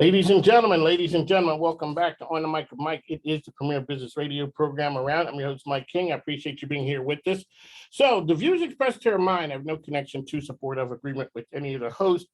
Ladies and gentlemen, welcome back to On the Mic with Mike. It is the premier business radio program around. I'm your host, Mike King. I appreciate you being here with us. So the views expressed here are mine. I have no connection to, support, of, agreement with any of the hosts,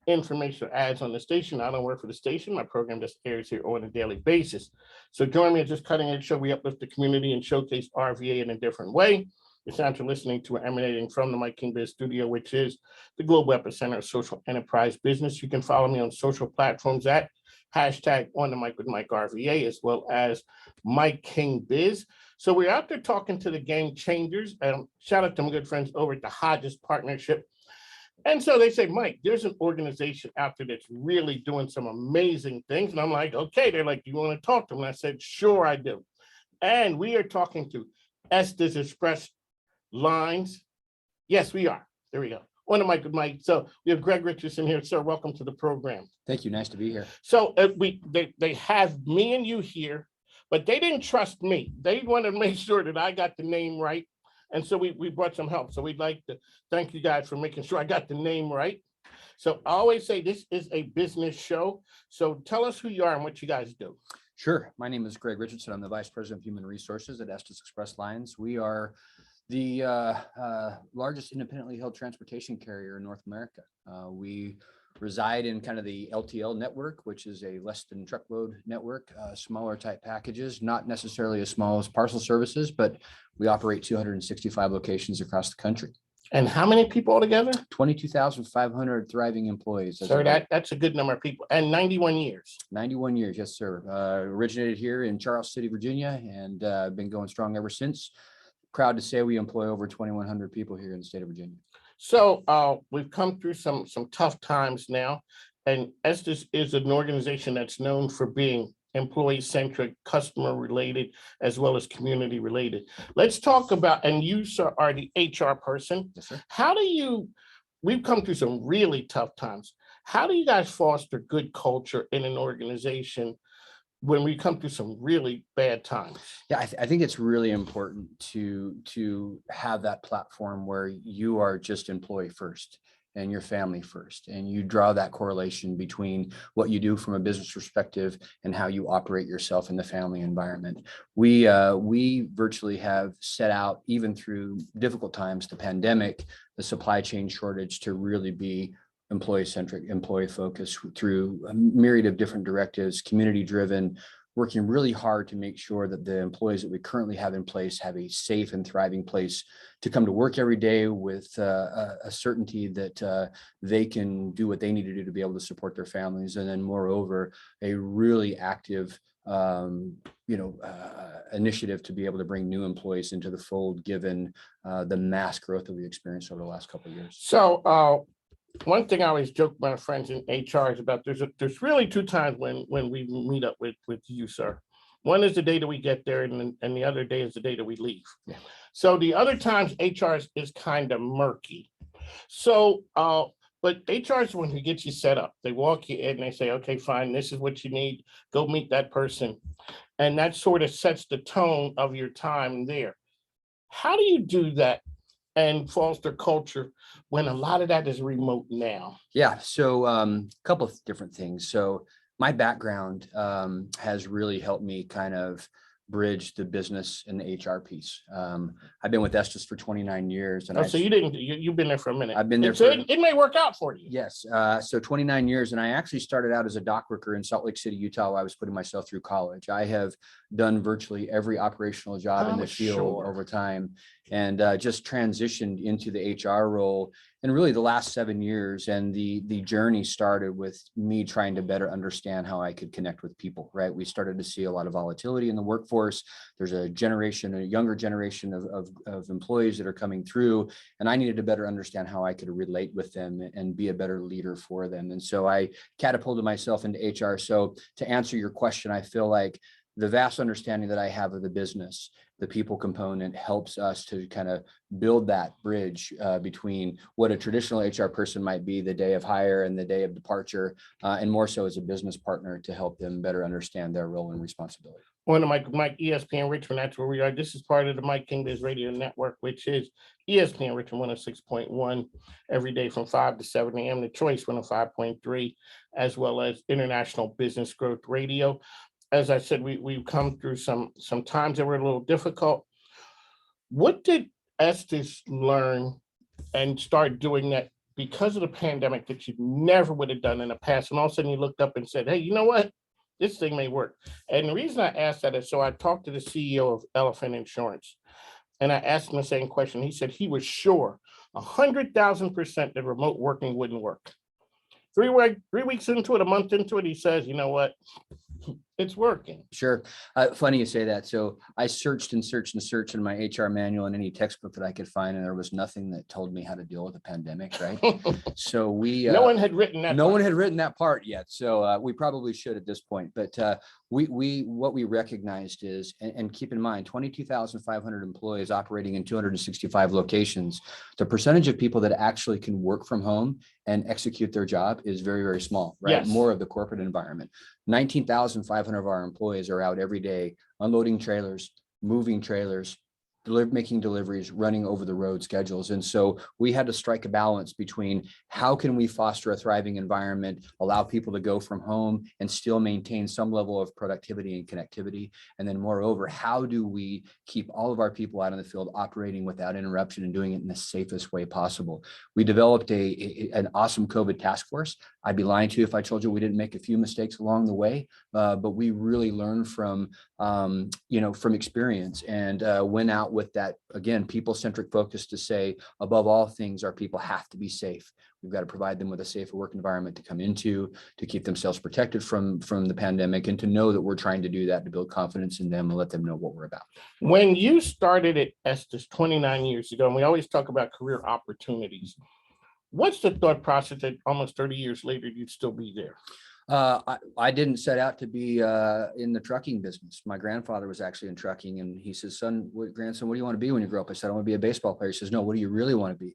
information, or ads on the station. I don't work for the station. My program just airs here on a daily basis. So join me at this cutting edge show. We uplift the community and showcase RVA in a different way. The sound you're listening to emanating from the Mike King Biz Studio, which is the global epicenter of social enterprise business. You can follow me on social platforms at hashtag On the Mic with Mike RVA, as well as Mike King Biz. So we're out there talking to the game changers. Shout out to my good friends over at the Hodges Partnership. And so they say, Mike, there's an organization out there that's really doing some amazing things. And I'm like, okay. They're like, do you want to talk to them? And I said, sure, I do. And we are talking to ESTES Express Lines. Yes, we are. There we go. On the Mic with Mike. So we have Greg Richardson here. Sir, welcome to the program. Thank you. Nice to be here. So they have me and you here, but they didn't trust me. They wanted to make sure that I got the name right. And so we brought some help. So we'd like to thank you guys for making sure I got the name right. So I always say this is a business show. So tell us who you are and what you guys do. Sure. My name is Greg Richardson. I'm the Vice President of Human Resources at ESTES Express Lines. We are the largest independently held transportation carrier in North America. We reside in kind of the LTL network, which is a less than truckload network, smaller type packages, not necessarily as small as parcel services, but we operate 265 locations across the country. And how many people altogether? 22,500 thriving employees. Sir, that's a good number of people. And 91 years. 91 years, yes, sir. Originated here in Charles City, Virginia, and been going strong ever since. Proud to say we employ over 2,100 people here in the state of Virginia. So we've come through some tough times now, and ESTES is an organization that's known for being employee-centric, customer-related, as well as community-related. Let's talk about, and you, sir, are the HR person. Yes, sir. We've come through some really tough times. How do you guys foster good culture in an organization when we come through some really bad times? Yeah, I think it's really important to have that platform where you are just employee first and your family first, and you draw that correlation between what you do from a business perspective and how you operate yourself in the family environment. We virtually have set out, even through difficult times, the pandemic, the supply chain shortage, to really be employee-centric, employee-focused through a myriad of different directives, community-driven, working really hard to make sure that the employees that we currently have in place have a safe and thriving place to come to work every day with a certainty that they can do what they need to do to be able to support their families. And then moreover, a really active initiative to be able to bring new employees into the fold, given the mass growth that we experienced over the last couple of years. So one thing I always joke with my friends in HR is about there's really two times when we meet up with you, sir. One is the day that we get there, and the other day is the day that we leave. Yeah. So the other times HR is kind of murky. So but HR is when we get you set up. They walk you in and they say, okay, fine, this is what you need. Go meet that person. And that sort of sets the tone of your time there. How do you do that and foster culture when a lot of that is remote now? Yeah, so a couple of different things. So my background has really helped me kind of bridge the business and the HR piece. I've been with ESTES for 29 years. And so you've been there for a minute. I've been there. It may work out for you. Yes. So 29 years. And I actually started out as a dock worker in Salt Lake City, Utah, while I was putting myself through college. I have done virtually every operational job in the field over time, and just transitioned into the HR role in really the last 7 years. And the journey started with me trying to better understand how I could connect with people, right? We started to see a lot of volatility in the workforce. There's a younger generation of employees that are coming through, and I needed to better understand how I could relate with them and be a better leader for them. And so I catapulted myself into HR. So to answer your question, I feel like the vast understanding that I have of the business, the people component, helps us to kind of build that bridge between what a traditional HR person might be the day of hire and the day of departure, and more so as a business partner to help them better understand their role and responsibility. On the Mike ESPN Richmond, that's where we are. This is part of the Mike King Biz Radio Network, which is ESPN Richmond 106.1 every day from 5 to 7 a.m. The Choice 105.3, as well as International Business Growth Radio. As I said, we've come through some times that were a little difficult. What did ESTES learn and start doing that because of the pandemic that you never would have done in the past? And all of a sudden you looked up and said, hey, you know what? This thing may work. And the reason I asked that is so I talked to the CEO of Elephant Insurance and I asked him the same question. He said he was sure 100,000% that remote working wouldn't work. 3 weeks into it, a month into it, he says, you know what? It's working. Sure. Funny you say that. So I searched and searched and searched in my HR manual and any textbook that I could find, and there was nothing that told me how to deal with a pandemic, right? So no one had written that. No one had written that part yet. So we probably should at this point. But what we recognized is, and keep in mind, 22,500 employees operating in 265 locations. The percentage of people that actually can work from home and execute their job is very, very small, right? Yes. More of the corporate environment. 19,500 of our employees are out every day unloading trailers, moving trailers, making deliveries, running over the road schedules. And so we had to strike a balance between how can we foster a thriving environment, allow people to go from home and still maintain some level of productivity and connectivity. And then moreover, how do we keep all of our people out in the field operating without interruption and doing it in the safest way possible? We developed an awesome COVID task force. I'd be lying to you if I told you we didn't make a few mistakes along the way, but we really learned from experience and went out with that, again, people-centric focus to say, above all things, our people have to be safe. We've got to provide them with a safer work environment to come into, to keep themselves protected from the pandemic, and to know that we're trying to do that, to build confidence in them and let them know what we're about. When you started at ESTES 29 years ago, and we always talk about career opportunities, what's the thought process that almost 30 years later, you'd still be there? I didn't set out to be in the trucking business. My grandfather was actually in trucking, and he says, grandson, what do you want to be when you grow up? I said, I want to be a baseball player. He says, no, what do you really want to be?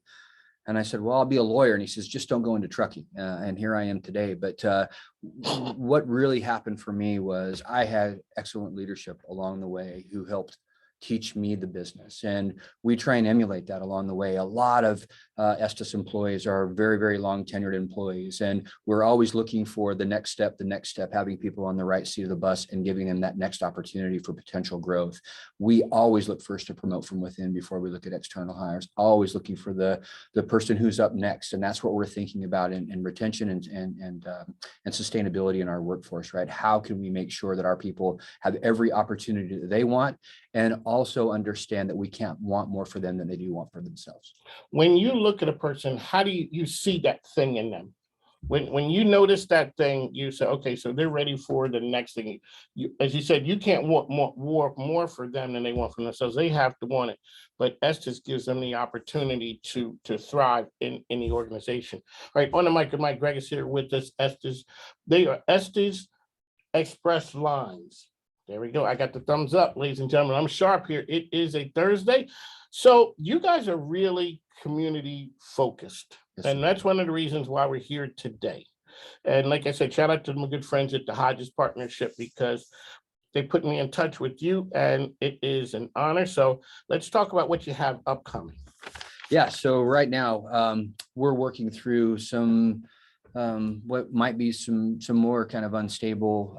And I said, well, I'll be a lawyer. And he says, just don't go into trucking. And here I am today. But what really happened for me was I had excellent leadership along the way who helped teach me the business. And we try and emulate that along the way. A lot of ESTES employees are very, very long tenured employees. And we're always looking for the next step, having people on the right seat of the bus and giving them that next opportunity for potential growth. We always look first to promote from within before we look at external hires, always looking for the person who's up next. And that's what we're thinking about in retention and sustainability in our workforce, right? How can we make sure that our people have every opportunity that they want, and also understand that we can't want more for them than they do want for themselves? When you look at a person, how do you see that thing in them? When you notice that thing, you say, okay, so they're ready for the next thing. As you said, you can't want more for them than they want for themselves. They have to want it. But ESTES gives them the opportunity to thrive in the organization. All right, on the mic, Mike Greg is here with us. ESTES, they are ESTES Express Lines. There we go. I got the thumbs up, ladies and gentlemen. I'm sharp here. It is a Thursday. So you guys are really community focused. Yes, and that's one of the reasons why we're here today. And like I said, shout out to my good friends at the Hodges Partnership, because they put me in touch with you and it is an honor. So let's talk about what you have upcoming. Yeah. So right now we're working through some what might be some more kind of unstable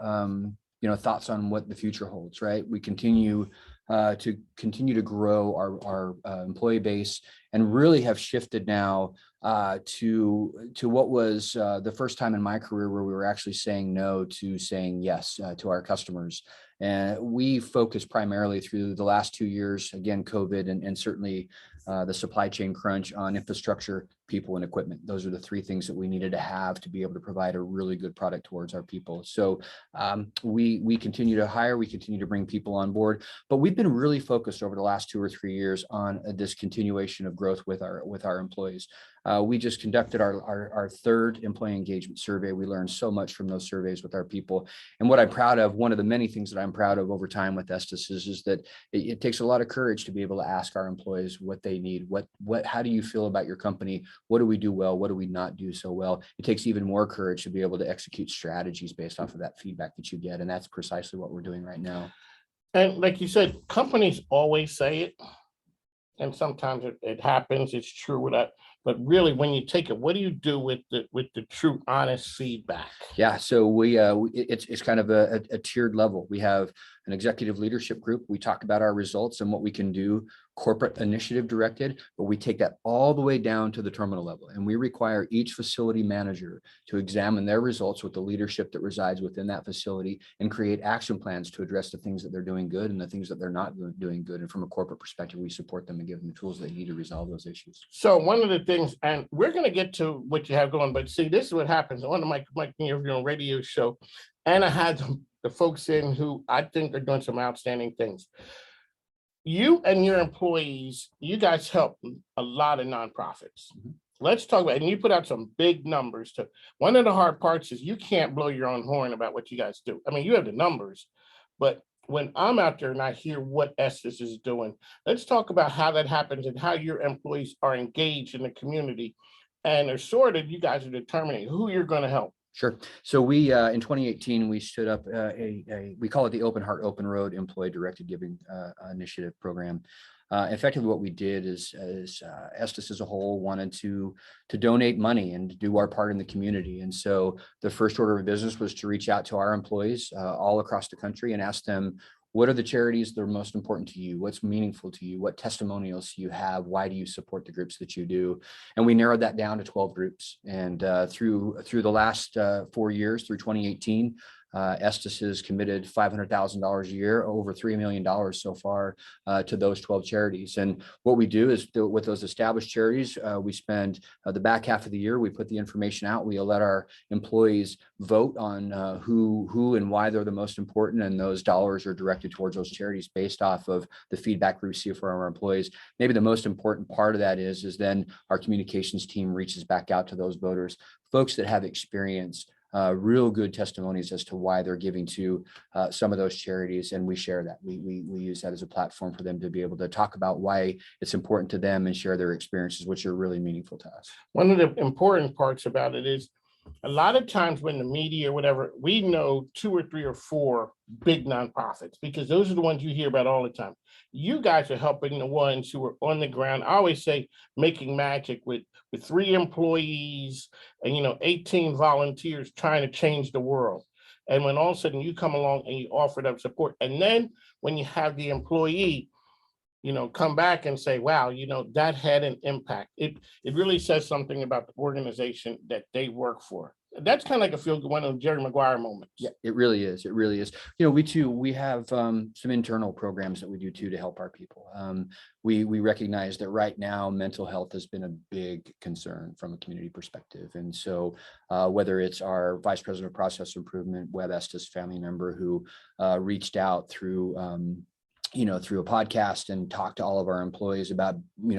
thoughts on what the future holds, right? We continue to grow our employee base and really have shifted now to what was the first time in my career where we were actually saying no to saying yes to our customers. And we focused primarily through the last 2 years, again, COVID and certainly the supply chain crunch, on infrastructure, people, and equipment. Those are the 3 things that we needed to have to be able to provide a really good product towards our people. So we continue to hire, we continue to bring people on board, but we've been really focused over the last 2 or 3 years on this continuation of growth with our employees. We just conducted our 3rd employee engagement survey. We learned so much from those surveys with our people. And what I'm proud of, one of the many things that I'm proud of over time with ESTES is that it takes a lot of courage to be able to ask our employees what they need. How do you feel about your company? What do we do well? What do we not do so well? It takes even more courage to be able to execute strategies based off of that feedback that you get. And that's precisely what we're doing right now. And like you said, companies always say it, and sometimes it happens, it's true with that. But really, when you take it, what do you do with the true, honest feedback? Yeah, so it's kind of a tiered level. We have an executive leadership group. We talk about our results and what we can do, corporate initiative directed, but we take that all the way down to the terminal level. And we require each facility manager to examine their results with the leadership that resides within that facility and create action plans to address the things that they're doing good and the things that they're not doing good. And from a corporate perspective, we support them and give them the tools they need to resolve those issues. So one of the things, and we're going to get to what you have going, but see, this is what happens on the Mike radio show. And I had the folks in who I think are doing some outstanding things. You and your employees, you guys help a lot of nonprofits. Mhm. Let's talk about, and you put out some big numbers too. One of the hard parts is you can't blow your own horn about what you guys do. I mean, you have the numbers, but when I'm out there and I hear what ESTES is doing, let's talk about how that happens and how your employees are engaged in the community and are sorted. You guys are determining who you're going to help. Sure. So we, in 2018, we stood up we call it the Open Heart, Open Road Employee Directed Giving Initiative Program. Effectively, what we did is ESTES as a whole wanted to donate money and do our part in the community. And so the first order of business was to reach out to our employees all across the country and ask them, what are the charities that are most important to you? What's meaningful to you? What testimonials do you have? Why do you support the groups that you do? And we narrowed that down to 12 groups. And through the last 4 years, through 2018, ESTES has committed $500,000 a year, over $3 million so far to those 12 charities. And what we do is with those established charities, we spend the back half of the year, we put the information out. We let our employees vote on who and why they're the most important. And those dollars are directed towards those charities based off of the feedback we receive from our employees. Maybe the most important part of that is then our communications team reaches back out to those voters, folks that have experience, real good testimonies as to why they're giving to some of those charities, and we share that. We use that as a platform for them to be able to talk about why it's important to them and share their experiences, which are really meaningful to us. One of the important parts about it is a lot of times when the media or whatever, we know 2 or 3 or 4 big nonprofits because those are the ones you hear about all the time. You guys are helping the ones who are on the ground. I always say making magic with 3 employees and 18 volunteers trying to change the world. And when all of a sudden you come along and you offer them support, and then when you have the employee come back and say, wow, that had an impact. It really says something about the organization that they work for. That's kind of like a feel good one of Jerry Maguire moments. Yeah, it really is. It really is. We have some internal programs that we do too to help our people. We recognize that right now mental health has been a big concern from a community perspective. And so whether it's our Vice President of Process Improvement, Web Estes family member who reached out through a podcast and talk to all of our employees about,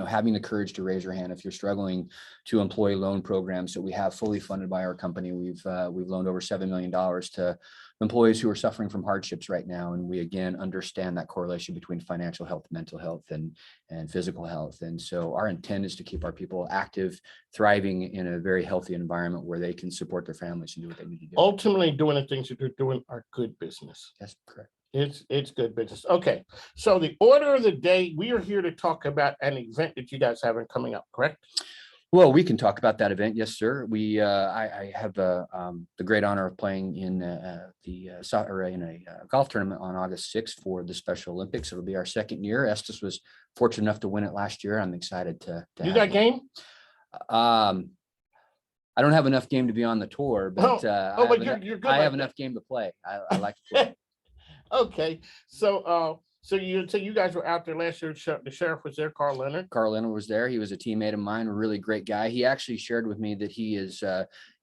having the courage to raise your hand if you're struggling, to employee loan programs that we have fully funded by our company. We've loaned over $7 million to employees who are suffering from hardships right now. And we, again, understand that correlation between financial health, mental health, and physical health. And so our intent is to keep our people active, thriving in a very healthy environment where they can support their families and do what they need to do. Ultimately, doing the things that they're doing are good business. That's correct. It's good business. Okay, so the order of the day, we are here to talk about an event that you guys have coming up, correct? Well, we can talk about that event. Yes, sir. I have the great honor of playing in a golf tournament on August 6th for the Special Olympics. It'll be our second year. Estes was fortunate enough to win it last year. I'm excited to you got game? I don't have enough game to be on the tour, but you're good. I have enough game to play. I like to play. Okay, so you guys were out there last year. The sheriff was there, Carl Leonard. Carl Leonard was there. He was a teammate of mine, a really great guy. He actually shared with me that he is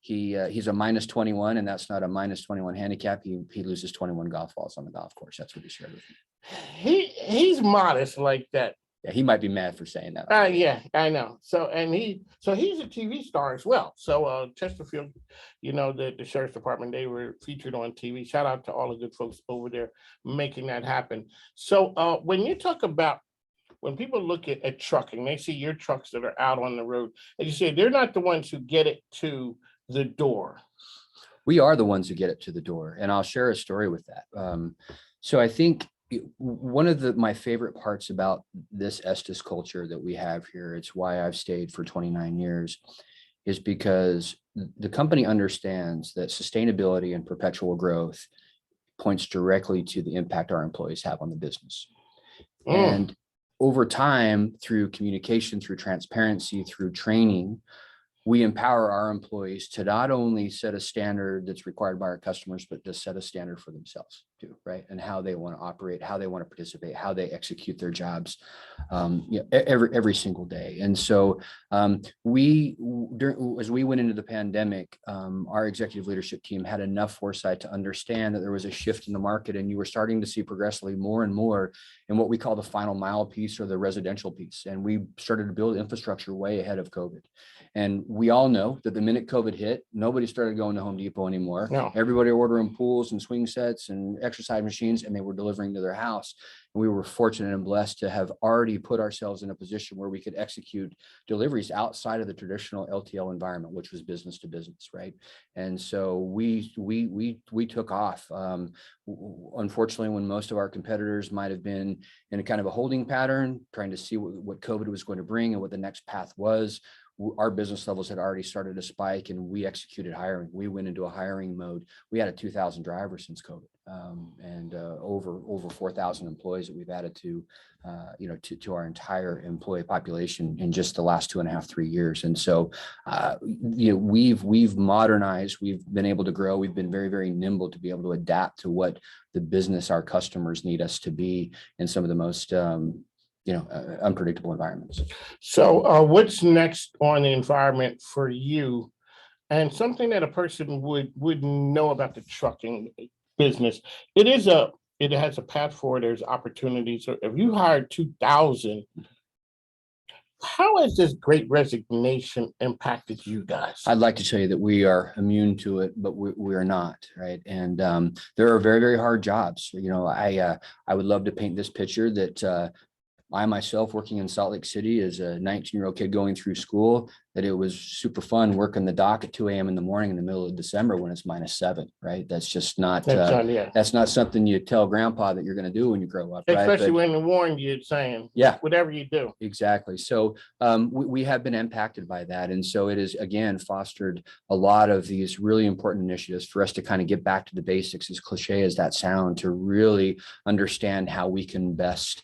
he's a minus 21, and that's not a minus 21 handicap. He loses 21 golf balls on the golf course. That's what he shared with me. He's modest like that. Yeah, he might be mad for saying that. Yeah, I know. So he's a TV star as well. So Chesterfield, the sheriff's department, they were featured on TV. Shout out to all the good folks over there making that happen. So when you talk about, when people look at trucking, they see your trucks that are out on the road, and you say they're not the ones who get it to the door. We are the ones who get it to the door, and I'll share a story with that. So I think One of my favorite parts about this Estes culture that we have here, it's why I've stayed for 29 years, is because the company understands that sustainability and perpetual growth points directly to the impact our employees have on the business. And over time, through communication, through transparency, through training, we empower our employees to not only set a standard that's required by our customers, but to set a standard for themselves too, right? And how they want to operate, how they want to participate, how they execute their jobs, every single day. And so as we went into the pandemic, our executive leadership team had enough foresight to understand that there was a shift in the market, and you were starting to see progressively more and more in what we call the final mile piece or the residential piece. And we started to build infrastructure way ahead of COVID. And we all know that the minute COVID hit, nobody started going to Home Depot anymore. No. Everybody ordering pools and swing sets and exercise machines, and they were delivering to their house. And we were fortunate and blessed to have already put ourselves in a position where we could execute deliveries outside of the traditional LTL environment, which was business to business, right? And so we took off. Unfortunately, when most of our competitors might have been in a kind of a holding pattern, trying to see what COVID was going to bring and what the next path was, our business levels had already started to spike, and we executed hiring. We went into a hiring mode. We added 2,000 drivers since COVID, and over 4,000 employees that we've added to our entire employee population in just the last 2.5, 3 years. And so, we've modernized. We've been able to grow. We've been very, very nimble to be able to adapt to what the business our customers need us to be in some of the most unpredictable environments. So what's next on the environment for you, and something that a person would know about the trucking business? It has a path forward. There's opportunities. So if you hired 2,000, how has this great resignation impacted you guys? I'd like to tell you that we are immune to it, but we are not, right? And there are very, very hard jobs. I would love to paint this picture that I myself, working in Salt Lake City as a 19-year-old kid going through school, that it was super fun working the dock at 2 a.m. in the morning in the middle of December when it's -7, right? That's just not, that's not something you tell grandpa that you're going to do when you grow up, right? Especially when they warned you, saying, yeah, whatever you do. Exactly. So we have been impacted by that. And so it has, again, fostered a lot of these really important initiatives for us to kind of get back to the basics, as cliche as that sound, to really understand how we can best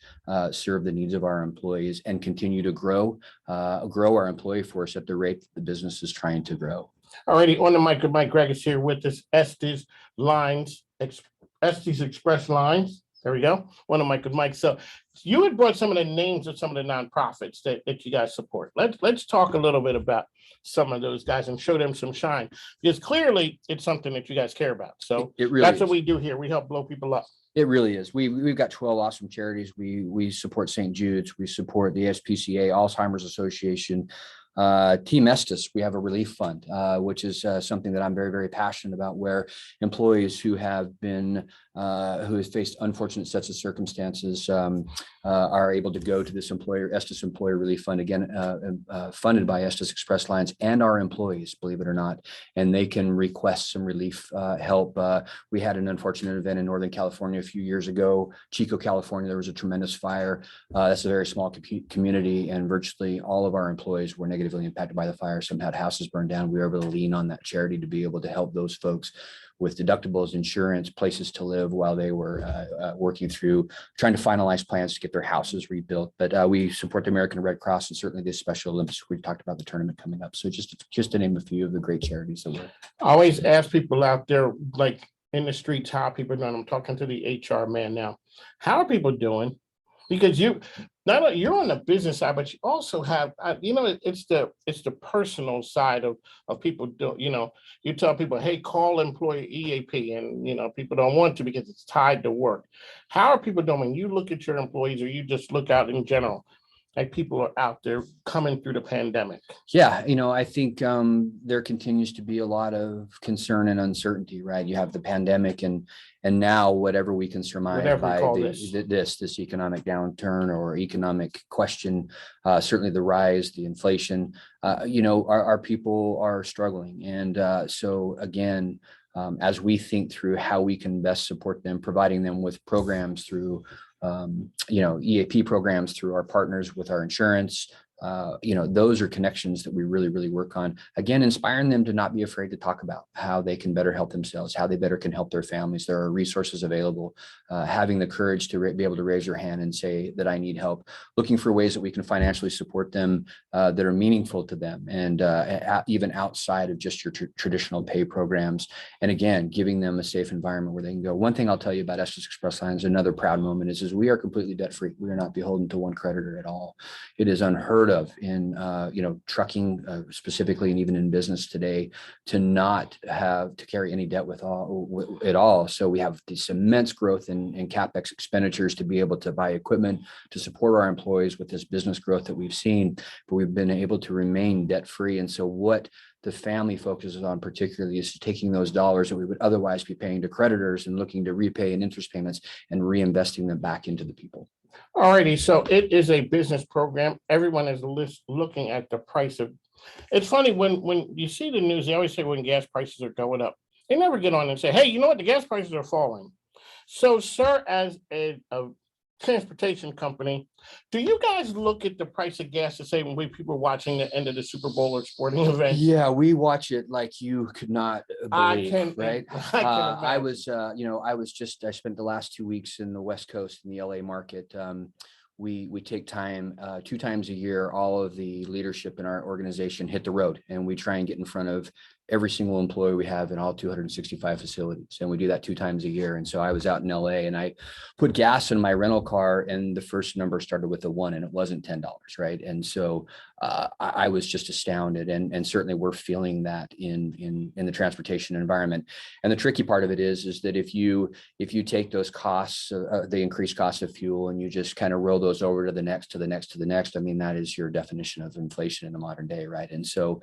serve the needs of our employees and continue to grow our employee force at the rate that the business is trying to grow. Alrighty, on the mic, Mike Gregg is here with us. ESTES lines, ESTES Express lines. There we go. On the mic with Mike. So you had brought some of the names of some of the nonprofits that you guys support. Let's talk a little bit about some of those guys and show them some shine, because clearly it's something that you guys care about. So it really that's is. What we do here. We help blow people up. It really is. We've got 12 awesome charities. We support St. Jude's. We support the SPCA, Alzheimer's Association, Team ESTES. We have a relief fund, which is something that I'm very, very passionate about, where employees who have faced unfortunate sets of circumstances are able to go to this ESTES Employer Relief Fund, again, funded by ESTES Express Lines and our employees, believe it or not, and they can request some relief help. We had an unfortunate event in Northern California a few years ago, Chico, California. There was a tremendous fire. That's a very small community, and virtually all of our employees were negatively impacted by the fire. Some had houses burned down. We were able to lean on that charity to be able to help those folks with deductibles, insurance, places to live while they were working through trying to finalize plans to get their houses rebuilt. But we support the American Red Cross and certainly the Special Olympics. We talked about the tournament coming up. So just to name a few of the great charities that we're. I always ask people out there, like in the streets, how people doing. I'm talking to the HR man now. How are people doing? Because you're on the business side, but you also have, it's the personal side of people do. You tell people, hey, call employee EAP, and people don't want to because it's tied to work. How are people doing? When you look at your employees, or you just look out in general, like people are out there coming through the pandemic? Yeah, I think there continues to be a lot of concern and uncertainty, right? You have the pandemic and now whatever we can surmise by this economic downturn or economic question, certainly the rise, the inflation, our people are struggling. And so again, as we think through how we can best support them, providing them with programs through, EAP programs, through our partners with our insurance. Those are connections that we really, really work on. Again, inspiring them to not be afraid to talk about how they can better help themselves, how they better can help their families. There are resources available, having the courage to be able to raise your hand and say that I need help, looking for ways that we can financially support them that are meaningful to them, and even outside of just your traditional pay programs. And again, giving them a safe environment where they can go. One thing I'll tell you about Estes Express Lines, another proud moment is we are completely debt free. We are not beholden to one creditor at all. It is unheard of in trucking specifically, and even in business today, to not have to carry any debt at all. So we have this immense growth in CapEx expenditures to be able to buy equipment to support our employees with this business growth that we've seen, but we've been able to remain debt free. And so what the family focuses on particularly is taking those dollars that we would otherwise be paying to creditors and looking to repay in interest payments and reinvesting them back into the people. All righty, so it is a business program. Everyone is looking at the price of. It's funny when you see the news, they always say when gas prices are going up. They never get on and say, hey, you know what? The gas prices are falling. So, sir, as a transportation company, do you guys look at the price of gas the same way people are watching the end of the Super Bowl or sporting events? Yeah, we watch it like you could not believe, right? I spent the last 2 weeks in the West Coast in the LA market. We take time 2 times a year. All of the leadership in our organization hit the road, and we try and get in front of every single employee we have in all 265 facilities. And we do that 2 times a year. And so I was out in LA and I put gas in my rental car, and the first number started with a 1 and it wasn't $10, right? And so I was just astounded. And certainly we're feeling that in the transportation environment. And the tricky part of it is that if you take those costs, the increased cost of fuel, and you just kind of roll those over to the next, I mean, that is your definition of inflation in the modern day, right? And so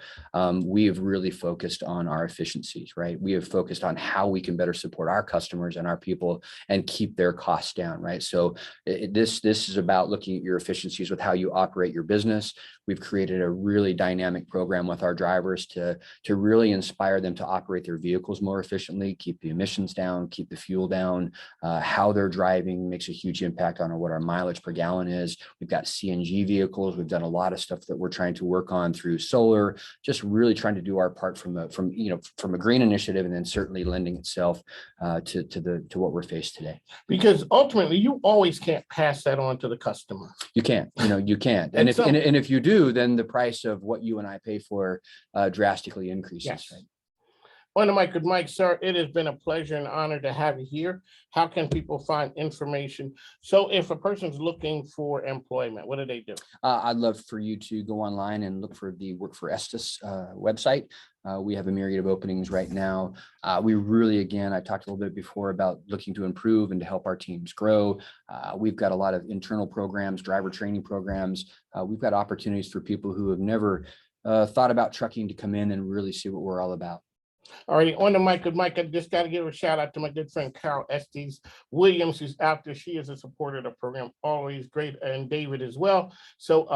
we have really focused on our efficiencies, right? We have focused on how we can better support our customers and our people and keep their costs down, right? So this is about looking at your efficiencies with how you operate your business. We've created a really dynamic program with our drivers to really inspire them to operate their vehicles more efficiently, keep the emissions down, keep the fuel down. How they're driving makes a huge impact on what our mileage per gallon is. We've got CNG vehicles. We've done a lot of stuff that we're trying to work on through solar, just really trying to do our part from a green initiative, and then certainly lending itself to what we're faced today. Because ultimately, you always can't pass that on to the customer. You can't, you can't. And if you do, then the price of what you and I pay for drastically increases. Yes. Right? On the mic with Mike, sir, it has been a pleasure and honor to have you here. How can people find information? So if a person's looking for employment, what do they do? I'd love for you to go online and look for the Work for ESTES website. We have a myriad of openings right now. We really, again, I talked a little bit before about looking to improve and to help our teams grow. We've got a lot of internal programs, driver training programs. We've got opportunities for people who have never thought about trucking to come in and really see what we're all about. All right, on the mic with Mike, I just got to give a shout out to my good friend Carol Estes Williams, who's out there. She is a supporter of the program, always great, and David as well. So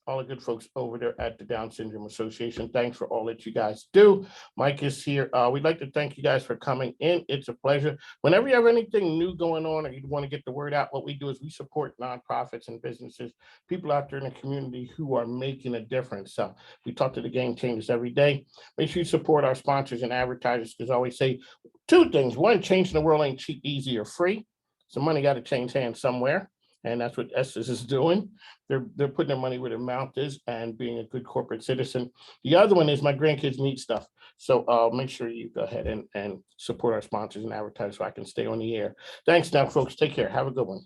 all the good folks over there at the Down Syndrome Association, thanks for all that you guys do. Mike is here. We'd like to thank you guys for coming in. It's a pleasure. Whenever you have anything new going on or you want to get the word out, what we do is we support nonprofits and businesses, people out there in the community who are making a difference. So we talk to the game changers every day. Make sure you support our sponsors and advertisers, because I always say 2 things. 1, changing the world ain't cheap, easy, or free. So money got to change hands somewhere. And that's what ESTES is doing. They're putting their money where their mouth is and being a good corporate citizen. The other one is my grandkids need stuff. So make sure you go ahead and support our sponsors and advertise so I can stay on the air. Thanks now, folks. Take care. Have a good one.